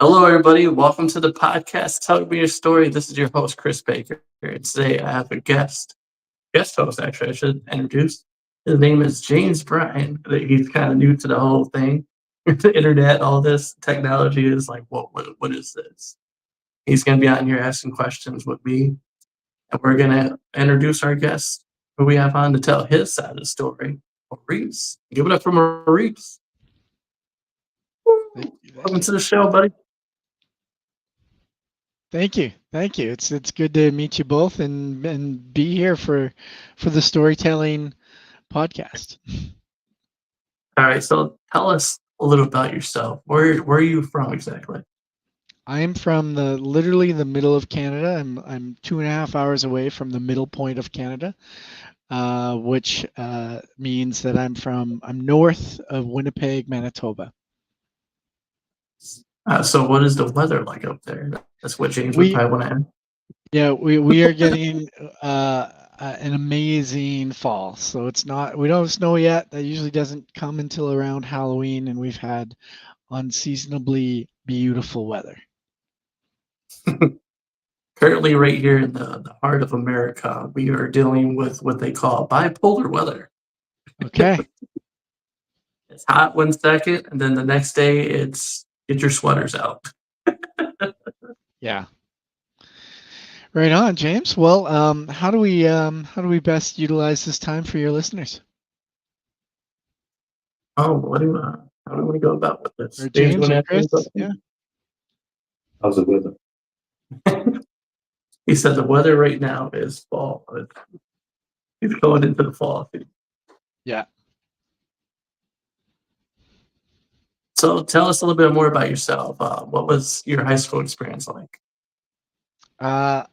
Hello, everybody. Welcome to the podcast. Tell me your story. This is your host, Chris Baker. And today I have a guest host, actually, I should introduce. His name is James Bryan. He's kind of new to the whole thing. The internet, all this technology is like, what is this? He's going to be on here asking questions with me. And we're going to introduce our guest who we have on to tell his side of the story, Maurice. Give it up for Maurice. Thank you. Thank Welcome you. to the show, buddy. Thank you. Thank you. It's good to meet you both and be here for the storytelling podcast. All right, so tell us a little about yourself. Where are you from exactly? I'm from the literally the middle of Canada. I'm 2.5 hours away from the middle point of Canada, which means that I'm north of Winnipeg, Manitoba. So what is the weather like up there? That's what James would We probably want to ask. we are getting an amazing fall. So it's not we don't have snow yet. That usually doesn't come until around Halloween, and we've had unseasonably beautiful weather. Currently, right here in the heart of America, we are dealing with what they call bipolar weather. Okay. It's hot one second, and then the next day it's get your sweaters out. Yeah. Right on, James. Well, how do we best utilize this time for your listeners? Oh, how do we go about with this? Or James, you James want or to ask me a Chris? question? Yeah. How's the weather? He said the weather right now is fall. He's going into the fall. Yeah. So tell us a little bit more about yourself. What was your high school experience like? I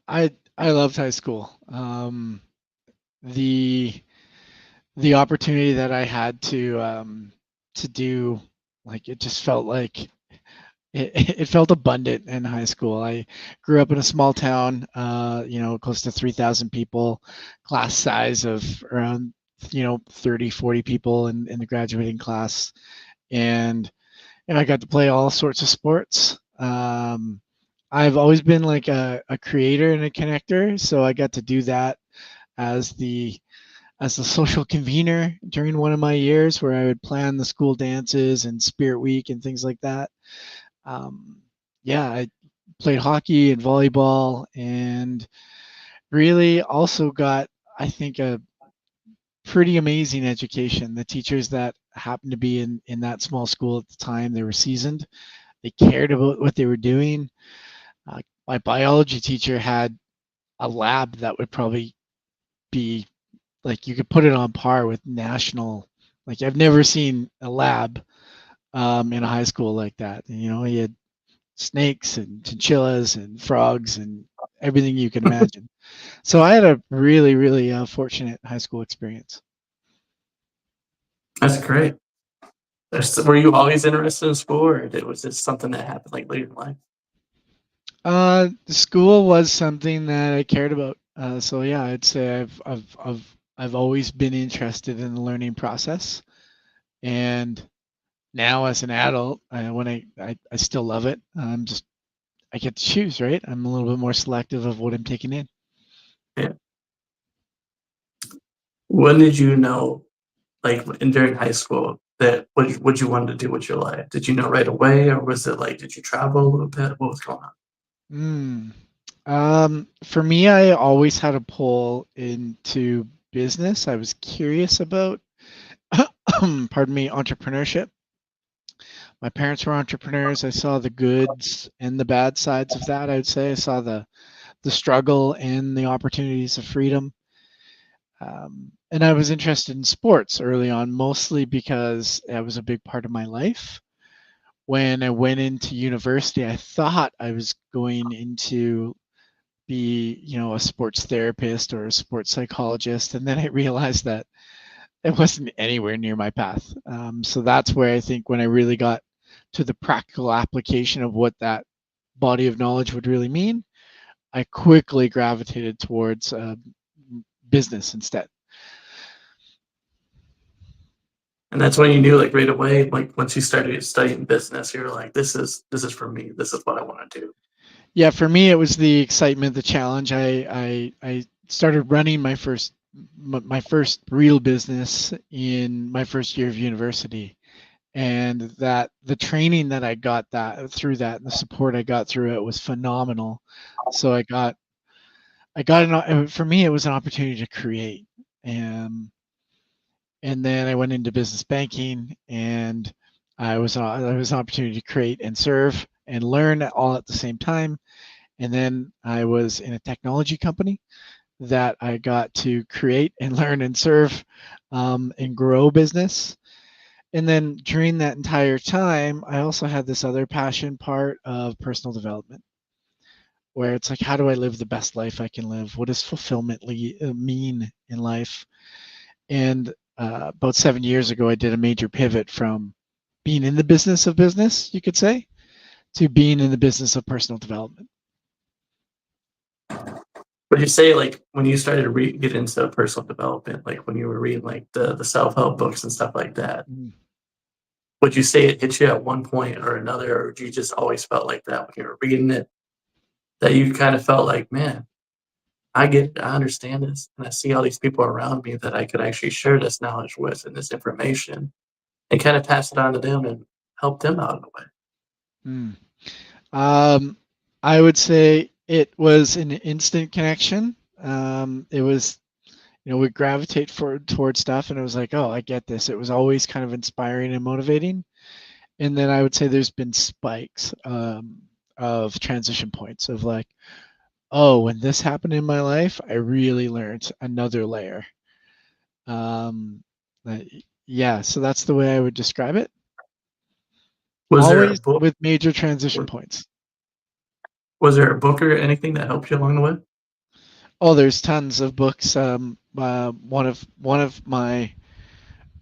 loved high school. The the opportunity that I had to do, like, it just felt like it felt abundant in high school. I grew up in a small town, close to 3,000 people, class size of around 30, 40 people in the graduating class, and I got to play all sorts of sports. I've always been like a creator and a connector, so I got to do that as the social convener during one of my years, where I would plan the school dances and spirit week and things like that. um, yeah, I played hockey and volleyball, and really also got, I think, a pretty amazing education. The teachers that happened to be in that small school at the time, they were seasoned. They cared about what they were doing. My biology teacher had a lab that would probably be, like, you could put it on par with national. Like, I've never seen a lab in a high school like that. He had snakes and chinchillas and frogs and everything you can imagine. So I had a really, really fortunate high school experience. That's great. Were you always interested in school, or was this something that happened like later in life? The school was something that I cared about. So yeah, I'd say I've always been interested in the learning process, and now as an adult, I still love it. I get to choose, right? I'm a little bit more selective of what I'm taking in. Yeah. When did you know, like during high school, that what you wanted to do with your life? Did you know right away, or was it like did you travel a little bit? What was going on? Mm. For me, I always had a pull into business. I was curious about, pardon me, entrepreneurship. My parents were entrepreneurs. I saw the goods and the bad sides of that. I would say I saw the struggle and the opportunities of freedom. And I was interested in sports early on, mostly because that was a big part of my life. When I went into university, I thought I was going into be, a sports therapist or a sports psychologist, and then I realized that it wasn't anywhere near my path. So that's where I think when I really got to the practical application of what that body of knowledge would really mean, I quickly gravitated towards business instead. And that's when you knew, like, right away, like, once you started studying business, you were like, "This is for me. This is what I wanna do." Yeah, for me, it was the excitement, the challenge. I started running my first real business in my first year of university, and that the training that I got that through that, and the support I got through it was phenomenal. So for me, it was an opportunity to create, and and then I went into business banking, and I was an opportunity to create and serve and learn all at the same time. And then I was in a technology company that I got to create and learn and serve, and grow business. And then during that entire time, I also had this other passion part of personal development, where it's like, how do I live the best life I can live? What does fulfillment mean in life? And about 7 years ago, I did a major pivot from being in the business of business, you could say, to being in the business of personal development. Would you say, like, when you started to get into personal development, like, when you were reading, like, the self-help books and stuff like that, Mm. would you say it hit you at one point or another, or you just always felt like that when you were reading it, that you kinda felt like, "Man, I understand this, and I see all these people around me that I could actually share this knowledge with and this information, and kinda pass it on to them and help them out in a way." Mm. Um, I would say it was an instant connection. It was, we gravitate towards stuff, and it was like, oh, I get this. It was always kind of inspiring and motivating. And then I would say there's been spikes, of transition points of like, oh, when this happened in my life, I really learned another layer. Um, uh, yeah, so that's the way I would describe it. Was there a Always book with major transition wa points. was there a book or anything that helped you along the way? Oh, there's tons of books. One of my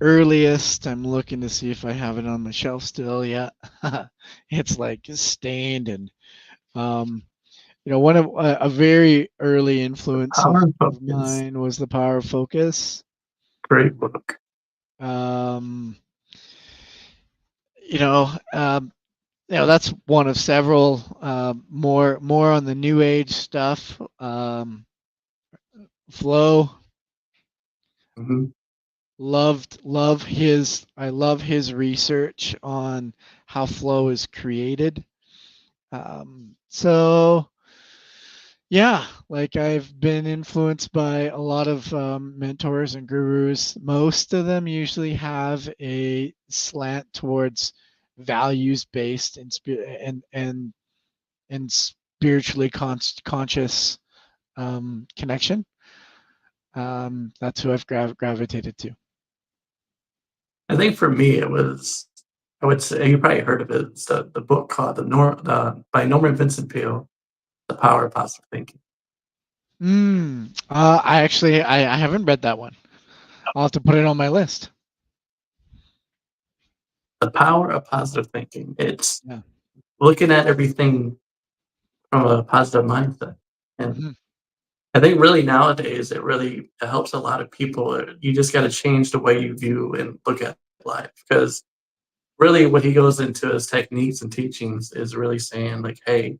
earliest. I'm looking to see if I have it on my shelf still. Yeah, it's like stained, and um, one of a very early influence Power and of Focus. mine was The Power of Focus. Great book. Um, you know, um, that's one of several. More on the new age stuff. Flow. Mhm. I love his research on how flow is created. So yeah, like I've been influenced by a lot of mentors and gurus. Most of them usually have a slant towards values based and spiritually conscious connection. That's who I've gravitated to. I think for me, it was I would say you probably heard of it. It's the book called by Norman Vincent Peale, The Power of Positive Thinking. I haven't read that one. I'll have to put it on my list. The Power of Positive Thinking. It's Yeah. looking at everything from a positive mindset, and Hmm. I think really nowadays it helps a lot of people. You just gotta change the way you view and look at life, because really what he goes into his techniques and teachings is really saying like, "Hey,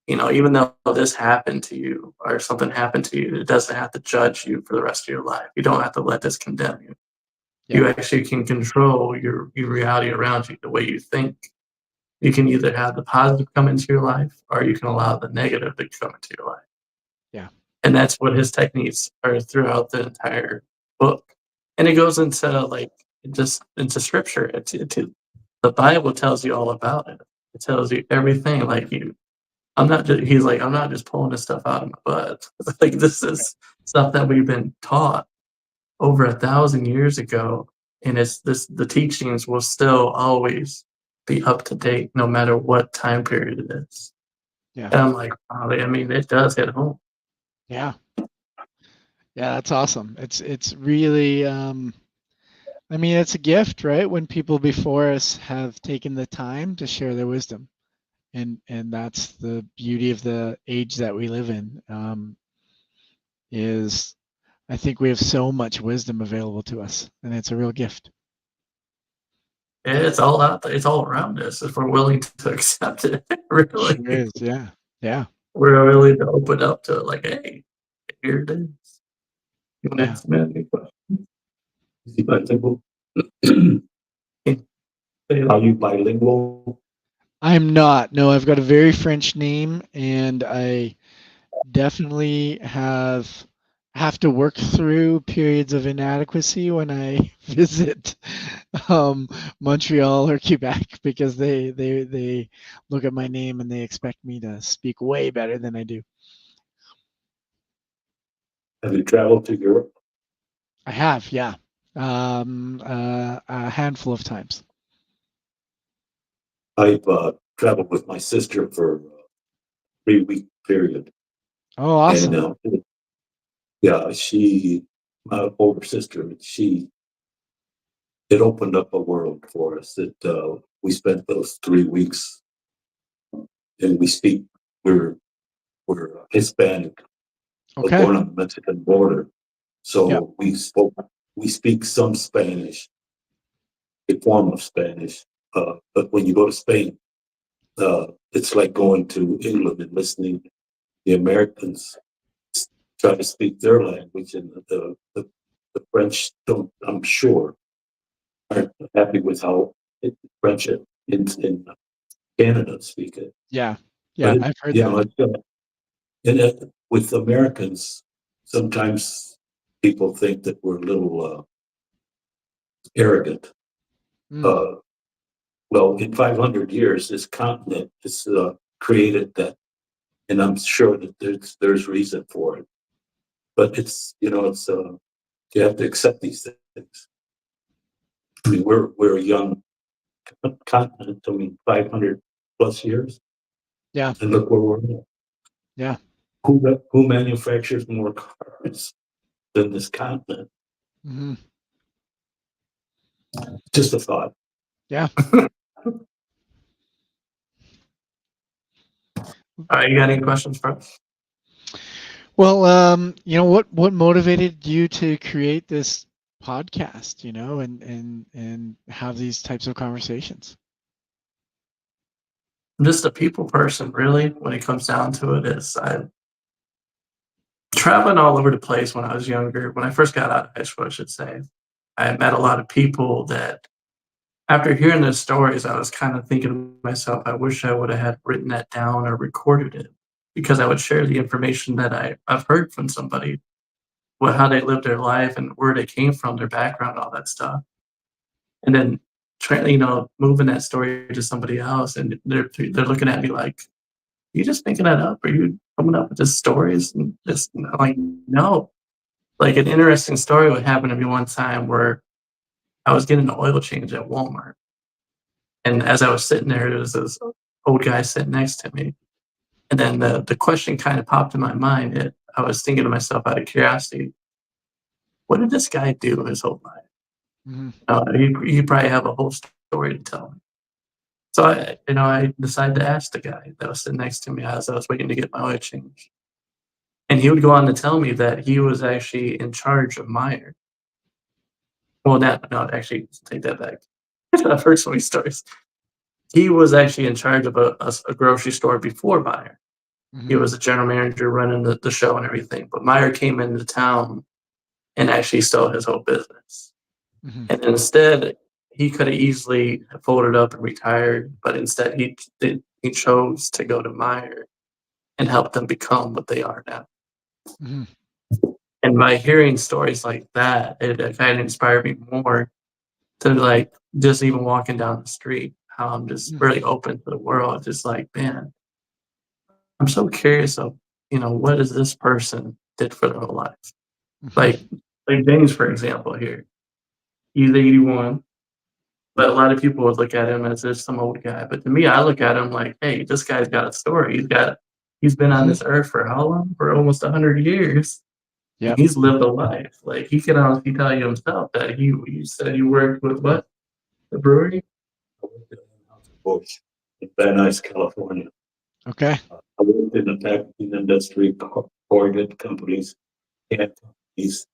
even though this happened to you or something happened to you, it doesn't have to judge you for the rest of your life. You don't have to let this condemn you. Yeah. You actually can control your reality around you, the way you think. You can either have the positive come into your life or you can allow the negative to come into your life." Yeah. And that's what his techniques are throughout the entire book. And it goes into like just into scripture. The Bible tells you all about it. It tells you everything. Like he's like, I'm not just pulling this stuff out of my butt. Like this is stuff that we've been taught over 1,000 years ago. And the teachings will still always be up to date no matter what time period it is. Yeah. And I'm like, wow, I mean, it does hit home. Yeah. Yeah, that's awesome. It's really I mean, it's a gift, right? When people before us have taken the time to share their wisdom. And that's the beauty of the age that we live in. Is I think we have so much wisdom available to us, and it's a real gift. It's all out there. It's all around us if we're willing to accept it. Really, Sure is. Yeah. Yeah. we're willing to open up to it. Like, hey, here it is. You want to Yeah. ask me any questions? Is he bilingual? Are you bilingual? I'm not. No, I've got a very French name, and I definitely have to work through periods of inadequacy when I visit um, Montreal or Quebec because they look at my name and they expect me to speak way better than I do. Have you traveled to Europe? I have, yeah, a handful of times. I've traveled with my sister for a 3 week period. Oh, And awesome. yeah, my older sister, it opened up a world for us that we spent those 3 weeks and we're, we're Hispanic, but Okay. born on the Mexican border. Yep. So we speak some Spanish, a form of Spanish. But when you go to Spain, it's like going to England and listening to the Americans try to speak their language, and the French don't, I'm sure, aren't happy with how French in Canada speak it. Yeah. But Yeah. I've heard you know, that. with Americans, sometimes people think that we're a little arrogant. Mm, Uh, well, in 500 years, this continent has created that, and I'm sure that there's reason for it. But it's you have to accept these things. I mean, we're a young continent. I mean, 500 plus years, yeah. and look where we're at. Yeah. Who manufactures more cars than this continent? Hmm. Just a thought. Yeah. All right, you got any questions for us? Well, what motivated you to create this podcast, and have these types of conversations? I'm just a people person, really. When it comes down to it, is I traveling all over the place when I was younger. When I first got out of high school, I should say, I met a lot of people that, after hearing their stories, I was kind of thinking to myself, I wish I would have had written that down or recorded it, because I would share the information that I've heard from somebody, how they lived their life and where they came from, their background, all that stuff. And then moving that story to somebody else, and they're looking at me like, "You just making that up? Are you coming up with these stories?" And this, I'm like, no. Like, an interesting story would happen to me one time where I was getting an oil change at Walmart, and as I was sitting there, there was this old guy sitting next to me, and then the question kind of popped in my mind. I was thinking to myself out of curiosity, what did this guy do his whole life? Hmm. He probably have a whole story to tell me. So I decided to ask the guy that was sitting next to me as I was waiting to get my oil change. And he would go on to tell me that he was actually in charge of Meyer. Well, not no, actually, take that back. I've heard so many stories. He was actually in charge of a grocery store before Meyer. He Hmm. was a general manager running the show and everything. But Meyer came into town and actually stole his whole business. Hmm. And instead, he could have easily folded up and retired, but instead he chose to go to Meyer and help them become what they are now. Hmm. And by hearing stories like that, it kind of inspired me more to, like, just even walking down the street, how I'm just really open to the world. Just like, man, I'm so curious of, what is this person did for their whole life? Hmm. Like, James, for example, here, he's 81, but a lot of people would look at him as just some old guy. But to me, I look at him like, hey, this guy's got a story. He's been on Hmm. this earth for how long? For almost 100 years. Yep. He's lived a life. Like, he can honestly tell you himself that you said he worked with what? The brewery? I worked at Bush in Van Nuys, California. Okay. I worked in the packaging industry, corrugate companies, can companies.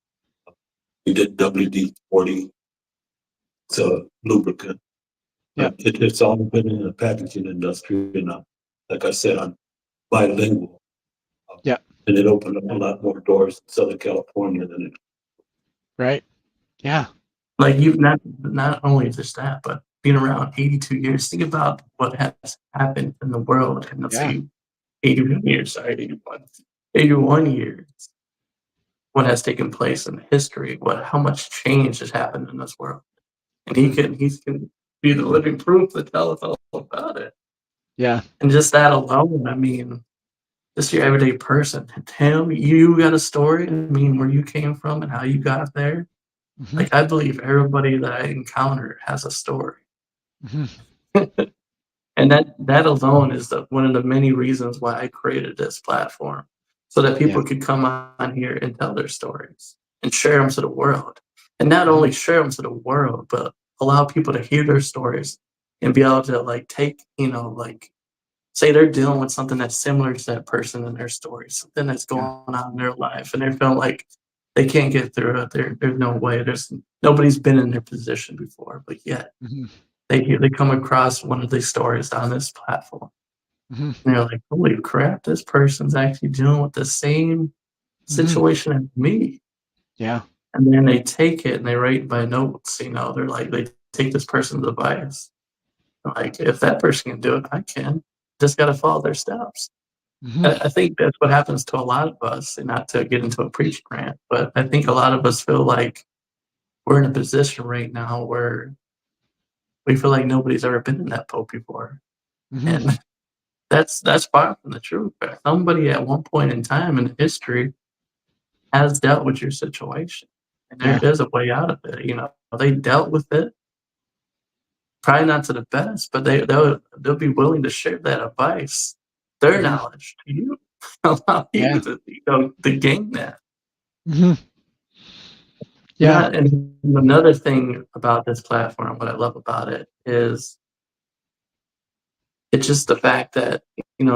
We did WD-40, it's a lubricant. Yeah. But it's all been in the packaging industry, and like I said, I'm bilingual, Yeah. and it opened up a lot more doors in Southern California than it. Right. Yeah. Like you've not only just that, but being around 82 years. Think about what has happened in the world in the Yeah. few 81 years. Sorry, 81 years. What has taken place in history? How much change has happened in this world? And he can be the living proof to tell us all about it. Yeah. And just that alone, I mean, just your everyday person. Tim, you got a story. I mean, where you came from and how you got there. Mhm. Like I believe everybody that I encounter has a story. Mhm. And that alone is one of the many reasons why I created this platform, so that Yeah. people could come on here and tell their stories and share them to the world. And not Mhm. only share them to the world, but allow people to hear their stories and be able to like take, like say they're dealing with something that's similar to that person in their story, something that's Yeah. going on in their life, and they're feeling like they can't get through it. There's no way. There's nobody's been in their position before, but yet Mhm. they come across one of these stories on this platform, Mhm. and they're like, "Holy crap! This person's actually dealing with the same Mhm. situation as me." Yeah. And then they take it and they write by notes. They're like they take this person's advice. Like if that person can do it, I can. Just got to follow their steps. Mhm. I think that's what happens to a lot of us, and not to get into a preach rant, but I think a lot of us feel like we're in a position right now where we feel like nobody's ever been in that boat before. Mhm. And that's far from the truth. Somebody at one point in time in history has dealt with your situation, and there Yeah. is a way out of it. They dealt with it, probably not to the best, but they'll be willing to share that advice, their Mhm. knowledge to you, allow Yeah. you to gain that. Mhm. Yeah. And another thing about this platform, what I love about it is it's just the fact that,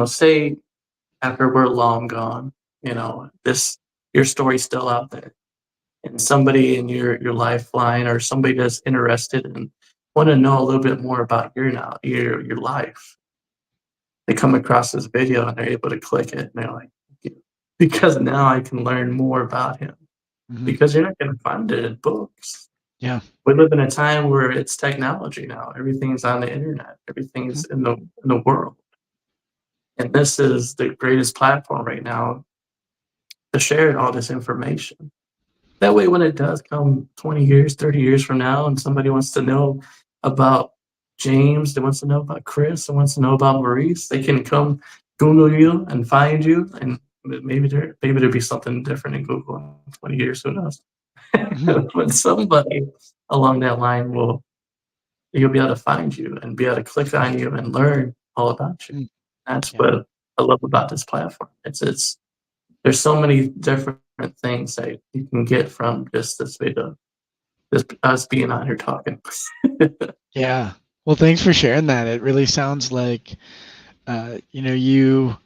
say after we're long gone, this your story's still out there. And somebody in your lifeline or somebody that's interested and want to know a little bit more about your life. They come across this video and they're able to click it and they're like, "Thank you," because now I can learn more about him. Mhm. Because you're not going to find it in books. Yeah. We live in a time where it's technology now. Everything's on the internet. Mhm. Everything's in the world. And this is the greatest platform right now to share all this information. That way, when it does come 20 years, 30 years from now, and somebody wants to know about James, they wants to know about Chris, they wants to know about Maurice, they can come Google you and find you, and maybe there'll be something different in Google in 20 years. Who knows? Mhm. But somebody along that line you'll be able to find you and be able to click on you and learn all about you. Mm. That's Yeah. what I love about this platform. It's there's so many different things that you can get from just this video, just us being on here talking. Yeah. Well, thanks for sharing that. It really sounds like you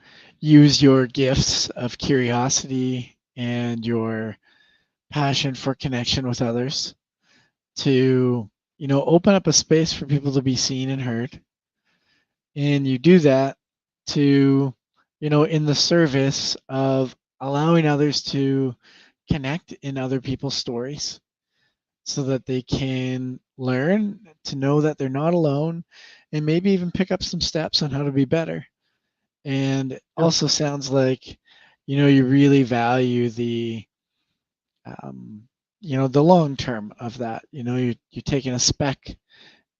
use your gifts of curiosity and your passion for connection with others to, open up a space for people to be seen and heard. And you do that to, in the service of allowing others to connect in other people's stories so that they can learn to know that they're not alone and maybe even pick up some steps on how to be better. And it also sounds like, you really value um, the long term of that. You're taking a speck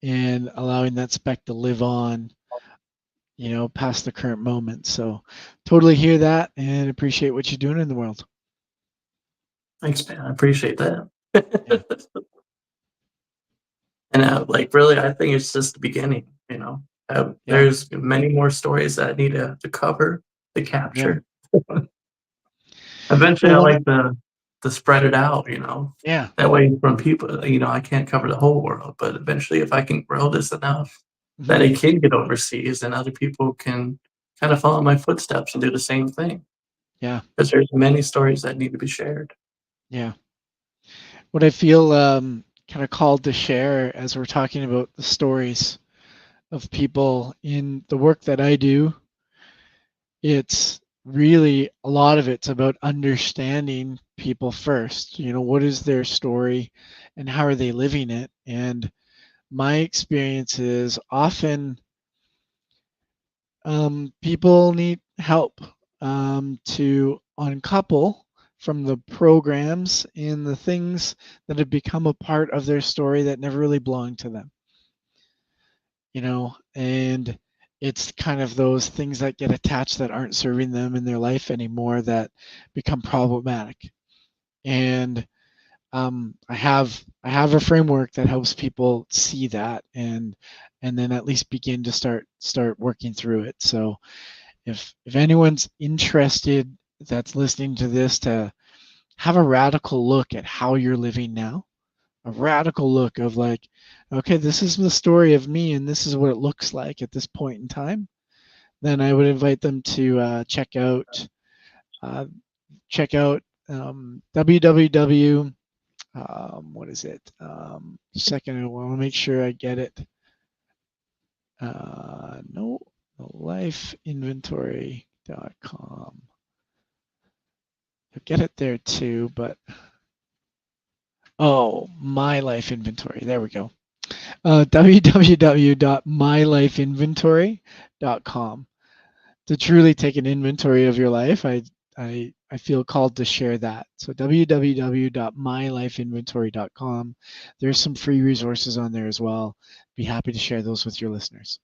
and allowing that speck to live on, past the current moment. So totally hear that and appreciate what you're doing in the world. Thanks, man. I appreciate that. Yeah. And like, really, I think it's just the beginning. Yeah. There's many more stories that I need to cover, to Yeah. capture. Eventually, Well, I like to spread it out. yeah. That way, from people, I can't cover the whole world, but eventually, if I can grow this enough that Mhm. it can get overseas, and other people can kind of follow my footsteps and do the same thing, Yeah. because there's many stories that need to be shared. Yeah. What I feel kind of called to share as we're talking about the stories of people in the work that I do, it's really a lot of it's about understanding people first. What is their story and how are they living it? And my experience is often people need help to uncouple from the programs and the things that have become a part of their story that never really belonged to them. And it's kind of those things that get attached that aren't serving them in their life anymore that become problematic. And I have a framework that helps people see that and then at least begin to start working through it. So if anyone's interested that's listening to this to have a radical look at how you're living now, a radical look of like, okay, this is the story of me and this is what it looks like at this point in time, then I would invite them to check out www. What is it? Second, I want to make sure I get it. No, lifeinventory.com. You'll get it there too, but my life inventory. There we go. www.mylifeinventory.com. To truly take an inventory of your life, I feel called to share that. So www.mylifeinventory.com. There's some free resources on there as well. Be happy to share those with your listeners.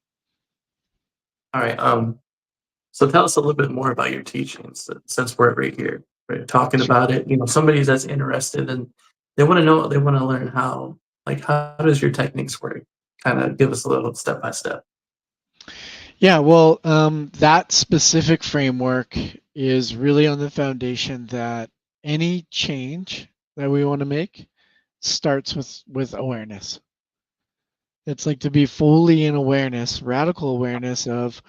All right. So tell us a little bit more about your teachings since we're right here, right? Talking about it. Somebody that's interested and they want to know, they want to learn how does your techniques work? Kind of give us a little step by step. Yeah, well, that specific framework is really on the foundation that any change that we want to make starts with awareness. It's like to be fully in awareness, radical awareness of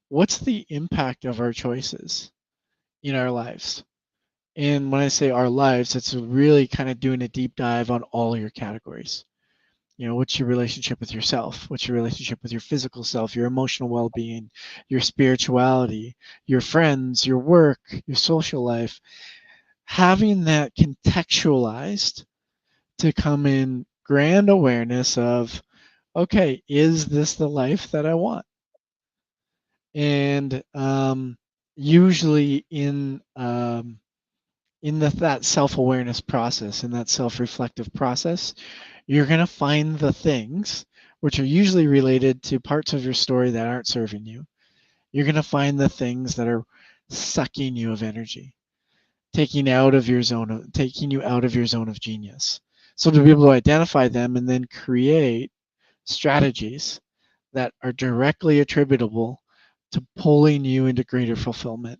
what's the impact of our choices in our lives. And when I say our lives, it's really kind of doing a deep dive on all your categories. What's your relationship with yourself? What's your relationship with your physical self, your emotional well-being, your spirituality, your friends, your work, your social life? Having that contextualized to come in grand awareness of, okay, is this the life that I want? And usually in that self-awareness process, in that self-reflective process, you're going to find the things which are usually related to parts of your story that aren't serving you. You're going to find the things that are sucking you of energy, taking you out of your zone of genius. So to be able to identify them and then create strategies that are directly attributable to pulling you into greater fulfillment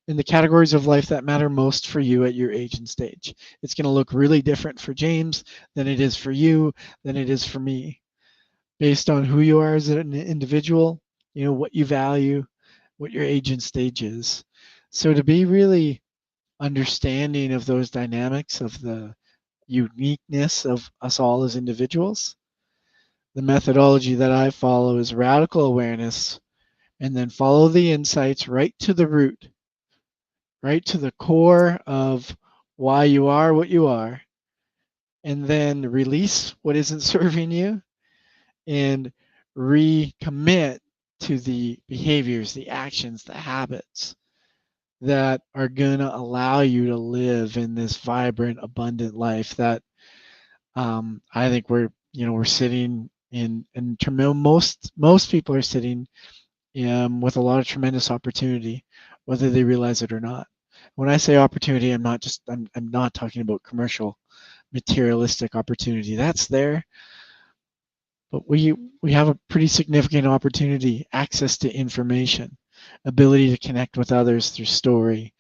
in the categories of life that matter most for you at your age and stage. It's going to look really different for James than it is for you, than it is for me, based on who you are as an individual, what you value, what your age and stage is. So to be really understanding of those dynamics, of the uniqueness of us all as individuals, the methodology that I follow is radical awareness, and then follow the insights right to the root, right to the core of why you are what you are, and then release what isn't serving you and recommit to the behaviors, the actions, the habits that are going to allow you to live in this vibrant, abundant life that I think we're sitting in, and most people are sitting with a lot of tremendous opportunity, whether they realize it or not. When I say opportunity, I'm not talking about commercial, materialistic opportunity. That's there, but we have a pretty significant opportunity: access to information, ability to connect with others through story,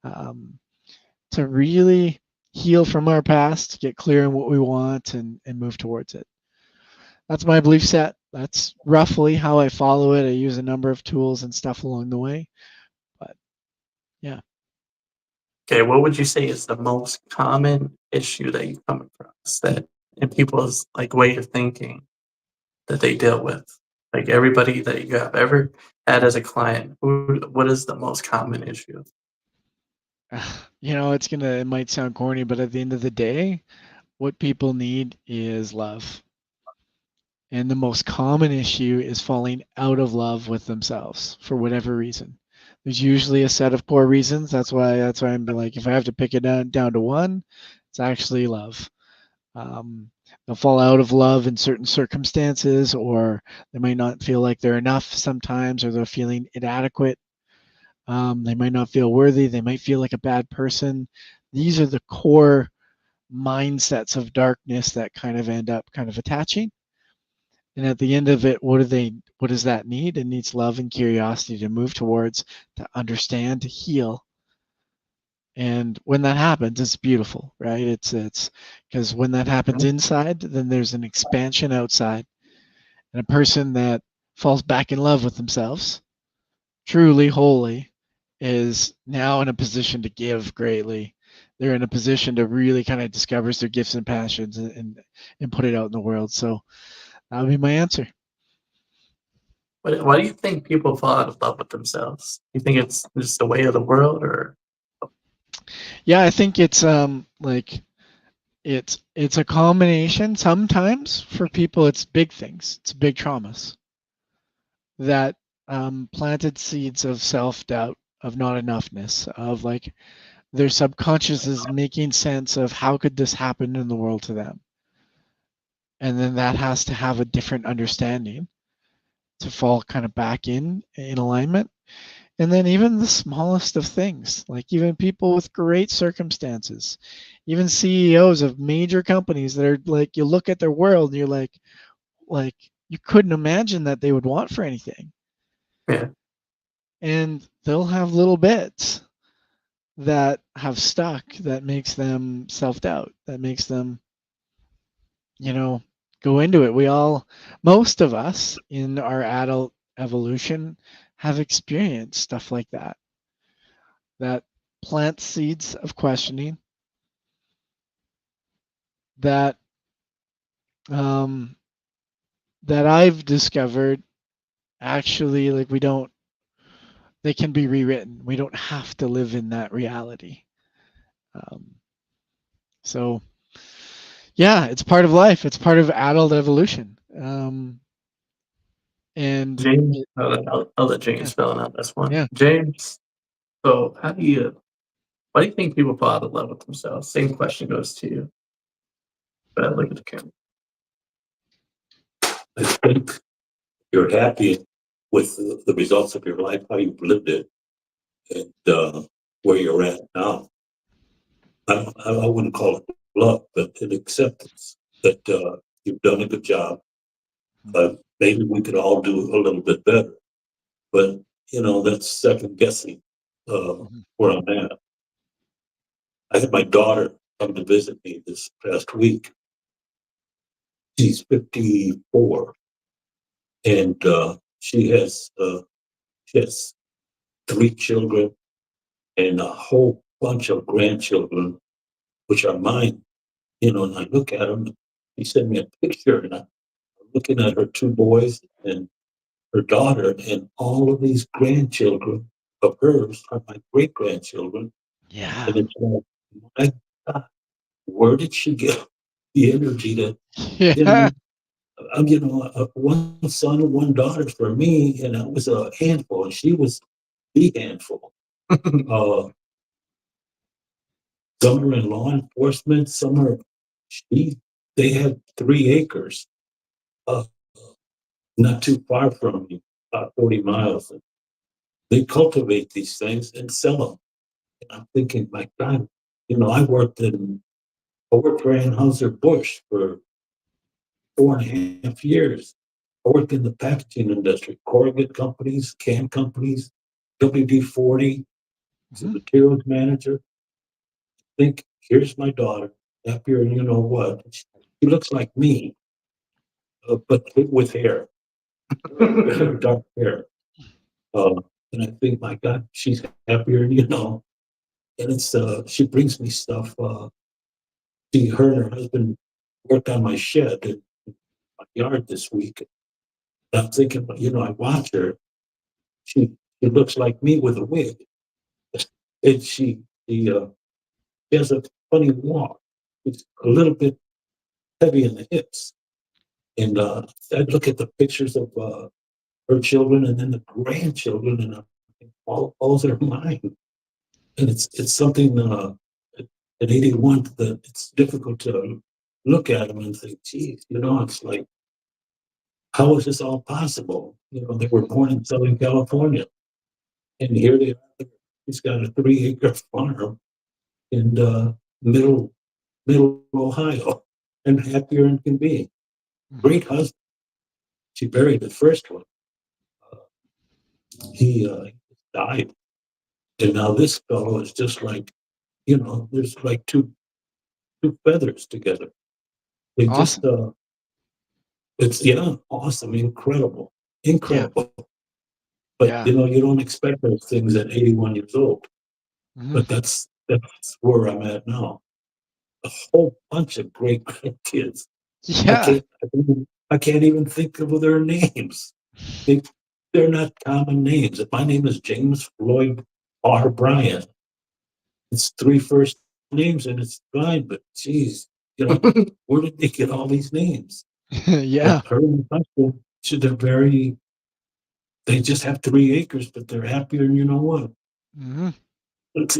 to really heal from our past, get clear on what we want, and move towards it. That's my belief set. That's roughly how I follow it. I use a number of tools and stuff along the way, but yeah. Okay, what would you say is the most common issue that you come across that in people's way of thinking that they deal with? Like everybody that you have ever had as a client, what is the most common issue? It might sound corny, but at the end of the day, what people need is love. And the most common issue is falling out of love with themselves for whatever reason. There's usually a set of core reasons. That's why I'm like, if I have to pick it down to one, it's actually love. Um, they'll fall out of love in certain circumstances, or they might not feel like they're enough sometimes, or they're feeling inadequate. They might not feel worthy. They might feel like a bad person. These are the core mindsets of darkness that kind of end up kind of attaching. And at the end of it, what does that need? It needs love and curiosity to move towards, to understand, to heal. And when that happens, it's beautiful, right? It's because when that happens inside, then there's an expansion outside. And a person that falls back in love with themselves, truly wholly, is now in a position to give greatly. They're in a position to really kind of discover their gifts and passions and put it out in the world. So that would be my answer. Why do you think people fall out of love with themselves? You think it's just the way of the world, or Yeah, I think it's like it's a combination. Sometimes for people, it's big things. It's big traumas that planted seeds of self-doubt, of not enoughness, of like their subconscious is making sense of how could this happen in the world to them, and then that has to have a different understanding to fall kind of back in alignment. And then even the smallest of things, like even people with great circumstances, even CEOs of major companies that are like, you look at their world and you're like you couldn't imagine that they would want for anything. yeah, And they'll have little bits that have stuck that makes them self-doubt, that makes them, go into it. Most of us in our adult evolution have experienced stuff like that plant seeds of questioning that um, that I've discovered actually like they can be rewritten. We don't have to live in that reality. Um, so yeah, it's part of life. It's part of adult evolution. And James, I'll let yeah, James fill in on this one. yeah. James, so why do you think people fall out of love with themselves? Same question goes to you. But look at the camera. I think you're happy with the results of your life, how you've lived it, and where you're at now. I wouldn't call it love, but an acceptance that you've done a good job. Maybe we could all do a little bit better, but that's second guessing where I'm at. I had my daughter come to visit me this past week. She's 54, and she has 3 children and a whole bunch of grandchildren, which are mine. And I look at them. He sent me a picture, and I'm looking at her 2 boys and her daughter, and all of these grandchildren of hers are my great grandchildren. Yeah. And it's like, my God, where did she get the energy to, you Yeah. know, one son and one daughter for me, and I was a handful, and she was the handful. Uh, some are in law enforcement, they have 3 acres, uh, not too far from me, about 40 miles. And they cultivate these things and sell them. And I'm thinking, my God, I worked for Anheuser-Busch for 4.5 years. I worked in the packaging industry, corrugate companies, can companies, WD-40, as a Mhm. materials manager. Think, here's my daughter, happier and you know what. She looks like me, but with hair, dark hair. Uh, and I think, my God, she's happier, and she brings me stuff. Her and her husband worked on my shed in my yard this week. I'm thinking, I watch her. She looks like me with a wig, and she has a funny walk. It's a little bit heavy in the hips. And I'd look at the pictures of her children and then the grandchildren, and all are mine. And it's something at 81 that it's difficult to look at them and think, geez, it's like, how is this all possible? They were born in Southern California, and here they are. He's got a 3-acre farm in middle Ohio, and happier than can be. Mhm. Great husband. She buried the first one. He died, and now this fellow is just like, there's like two feathers together. They just Awesome. it's awesome, incredible, Yeah. incredible. But Yeah. you don't expect those things at 81 years old. Mhm. But that's where I'm at now. A whole bunch of great kids. I Yeah. can't I can't even think of their names. They they're not common names. My name is James Floyd R. Bryan. It's 3 first names and it's fine, but geez, where did they get all these names? But Yeah. her and my husband, they're very they just have 3 acres, but they're happier, and you know what? Mhm. It's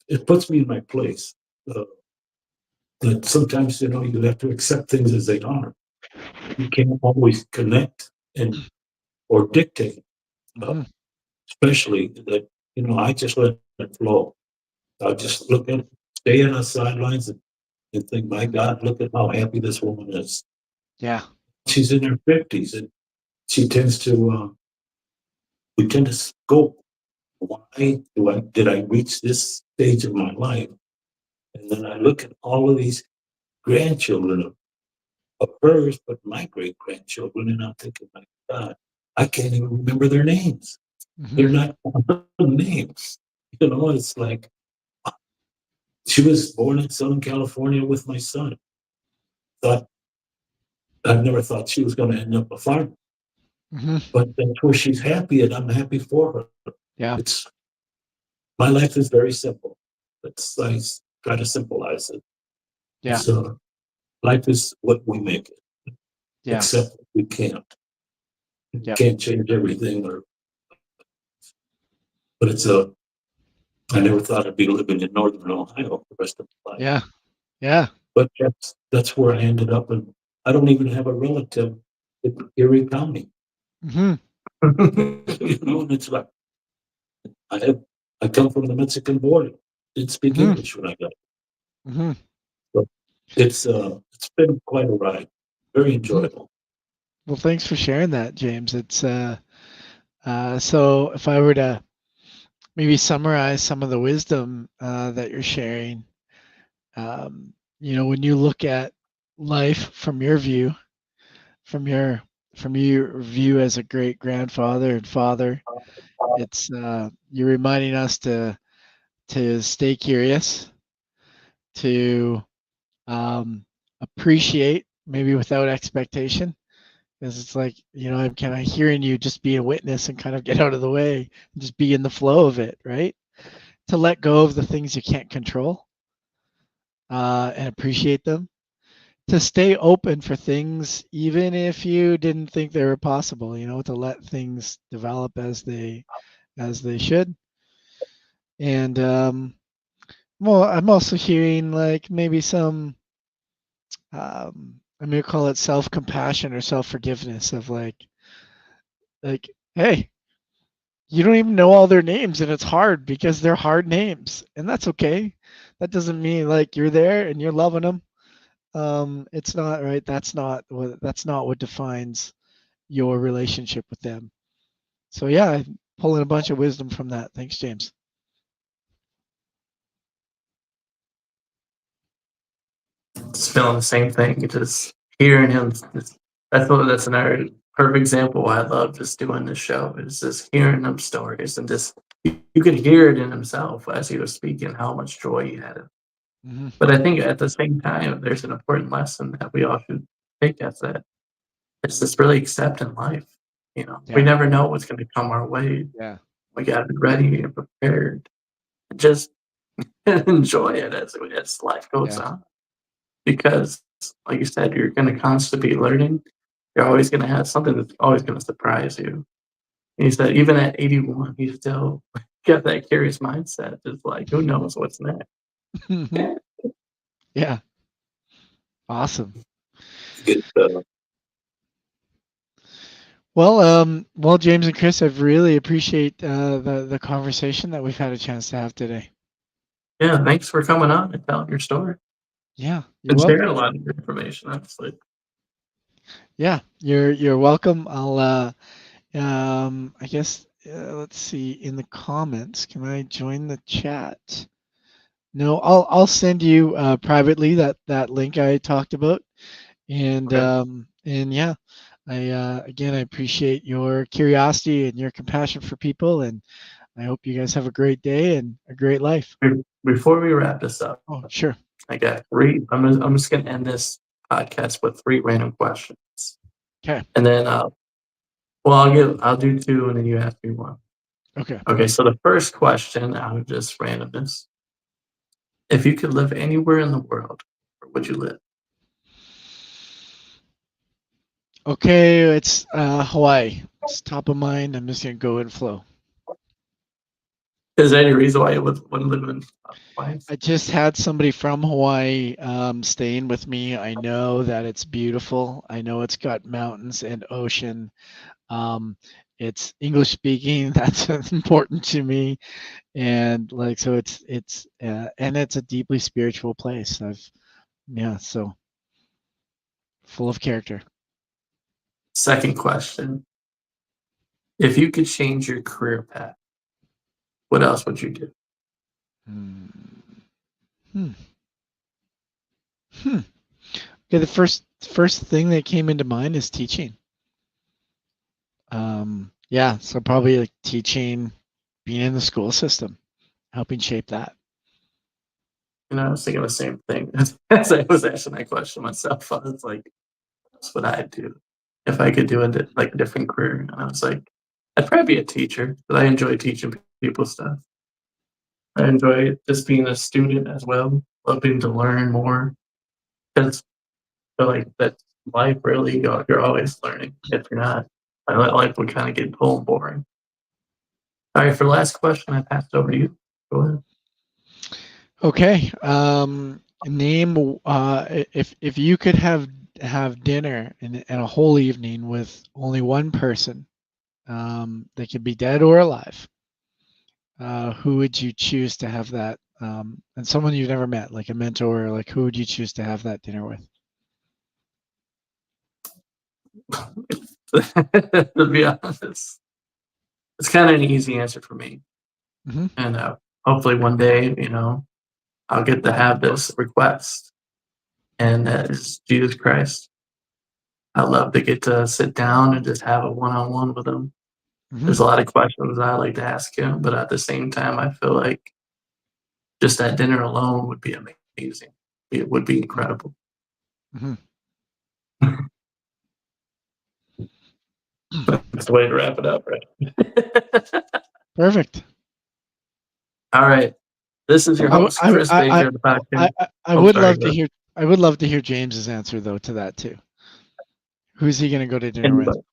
it puts me in my place. Uh, that sometimes, you have to accept things as they are. You can't always connect and or dictate, uh, Mhm. especially that, I just let it flow. I just look at stay on the sidelines and think, my Mhm. God, look at how happy this woman is. Yeah. She's in her 50s, and she tends to we tend to scope. Why did I reach this stage of my life? And then I look at all of these grandchildren of hers, but my great grandchildren, and I'm thinking, my God, I can't even remember their names. They're Mhm. not names. It's like she was born in Southern California with my son. Thought I never thought she was going to end up a farmer, Mhm. but that's where she's happy, and I'm happy for her. Yeah. It's my life is very simple. I try to symbolize it. Yeah. It's life is what we make it, Yeah. except we can't. We Yep. can't change everything, but I never thought I'd be living in Northern Ohio for the rest of my life. Yeah. Yeah. But that's where I ended up, and I don't even have a relative in Erie County. Mhm. And it's like I have I come from the Mexican border. Didn't speak Mhm. English when I got Mhm. here. So it's been quite a ride. Very Mhm. enjoyable. Well, thanks for sharing that, James. It's so if I were to maybe summarize some of the wisdom that you're sharing, when you look at life from your view, from your view as a great grandfather and father, it's you're reminding us to stay curious, to appreciate maybe without expectation. Because it's like, I'm kind of hearing you just be a witness and kind of get out of the way and just be in the flow of it, right? To let go of the things you can't control and appreciate them. To stay open for things, even if you didn't think they were possible, to let things develop as they should. And well, I'm also hearing like maybe some I'm gonna call it self-compassion or self-forgiveness of like, hey, you don't even know all their names and it's hard because they're hard names and that's okay. That doesn't mean like you're there and you're loving them. It's not right. That's not what defines your relationship with them. So yeah, pulling a bunch of wisdom from that. Thanks, James. Just feeling the same thing. Just hearing him. That's another perfect example why I love just doing this show. Is just hearing them stories and just you could hear it in himself as he was speaking how much joy he had. Hmm. But I think at the same time, there's an important lesson that we all should take as that it's just really accepting life. We Yeah. never know what's going to come our way. Yeah. We got to be ready and prepared. Just enjoy it as life goes Yeah. on. Because, like you said, you're going to constantly be learning. You're always going to have something that's always going to surprise you. And he said, even at 81, he still got that curious mindset. Just like, who knows what's next? Mhm. Yeah. Awesome. Get, Well, James and Chris, I really appreciate the conversation that we've had a chance to have today. Yeah, thanks for coming on and telling your story Yeah, you're and sharing welcome. a lot of your information, honestly. Yeah, you're welcome. I'll I guess let's see in the comments. Can I join the chat? No, I'll send you privately that link I talked about, Okay. and yeah, I appreciate your curiosity and your compassion for people, and I hope you guys have a great day and a great life. Before we wrap this up, Oh, sure. I got three. I'm just gonna end this podcast with three random questions, Okay. and then I'll do two, and then you ask me one. Okay. Okay. So the first question out of just randomness: if you could live anywhere in the world, where would you live? Okay, it's Hawaii. It's top of mind. I'm just gonna go and flow. Is there any reason why you wouldn't live in Hawaii? I just had somebody from Hawaii staying with me. I know that it's beautiful. I know it's got mountains and ocean. Um, it's English speaking. That's important to me, and like so, and it's a deeply spiritual place. So full of character. Second question: if you could change your career path, what else would you do? Hmm. Hmm. Hmm. Okay, the first thing that came into mind is teaching. Yeah, so probably like teaching, being in the school system, helping shape that. I was thinking the same thing as I was asking that question myself. I was like, "That's what I'd do if I could do a different career." And I was like, "I'd probably be a teacher, but I enjoy teaching people stuff. I enjoy just being a student as well, loving to learn more. Because I feel like that's life. Really, you're always learning. If you're not, life would kind of get dull and boring." All right, for the last question, I pass it over to you. Go ahead. Okay. Name if you could have dinner and a whole evening with only one person, they could be dead or alive. Who would you choose to have that? And someone you've never met, like a mentor, like who would you choose to have that dinner with? To be honest, it's kind of an easy answer for me. Hmm. And hopefully one day, I'll get to have this request, and that is Jesus Christ. I love to get to sit down and just have a one-on-one with him. Hmm. There's a lot of questions I like to ask him, but at the same time, I feel like just that dinner alone would be amazing. It would be incredible. Hmm. That's the way to wrap it up, right? Perfect. All right. This is your I, w- host, Chris I, Baker of the podcast. I Oh, would sorry. love to hear. I would love to hear James's answer though to that too. Who's he gonna go to dinner with? Anybody.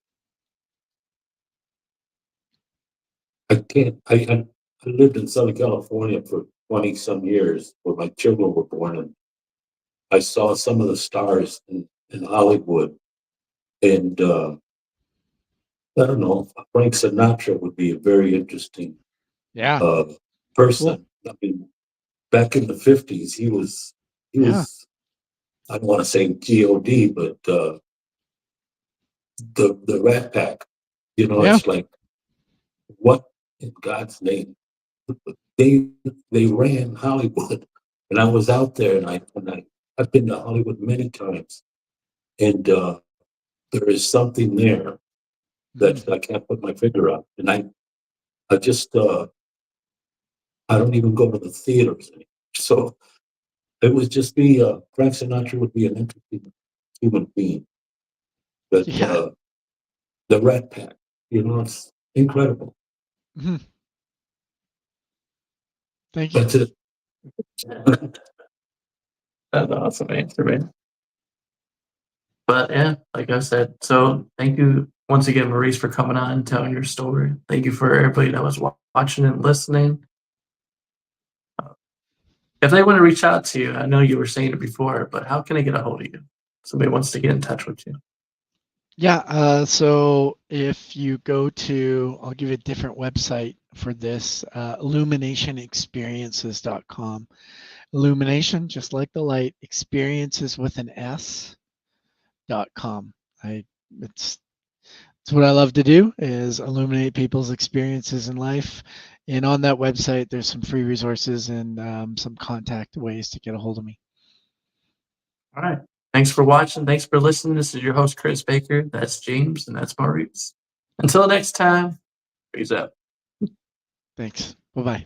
I can't. I lived in Southern California for 20 some years, where my children were born, and I saw some of the stars in Hollywood. And I don't know. Frank Sinatra would be a very interesting Yeah. uh, Cool. person. I mean, back in the 50s, he Yeah. was. I don't want to say God, but the Rat Pack. Yeah. It's like, what in God's name? They they ran Hollywood, and I was out there, I've been to Hollywood many times, and there is something there Hmm. that I can't put my finger on, and I just I don't even go to the theaters anymore. So it was just me. Frank Sinatra would be an interesting human being. But Yeah. the Rat Pack, it's incredible. Mhm. Thank you. But to That's an awesome answer, man. But yeah, like I said, so thank you once again, Maurice, for coming on and telling your story. Thank you for everybody that was watching and listening. If they want to reach out to you, I know you were saying it before, but how can I get a hold of you? Somebody wants to get in touch with you. Yeah, so if you go to, I'll give you a different website for this, illuminationexperiences.com. Illumination, just like the light, experiences with an S.com. It's what I love to do is illuminate people's experiences in life. And on that website, there's some free resources and some contact ways to get a hold of me. All right. Thanks for watching. Thanks for listening. This is your host, Chris Baker. That's James, and that's Maurice. Until next time, peace out. Thanks. Bye-bye.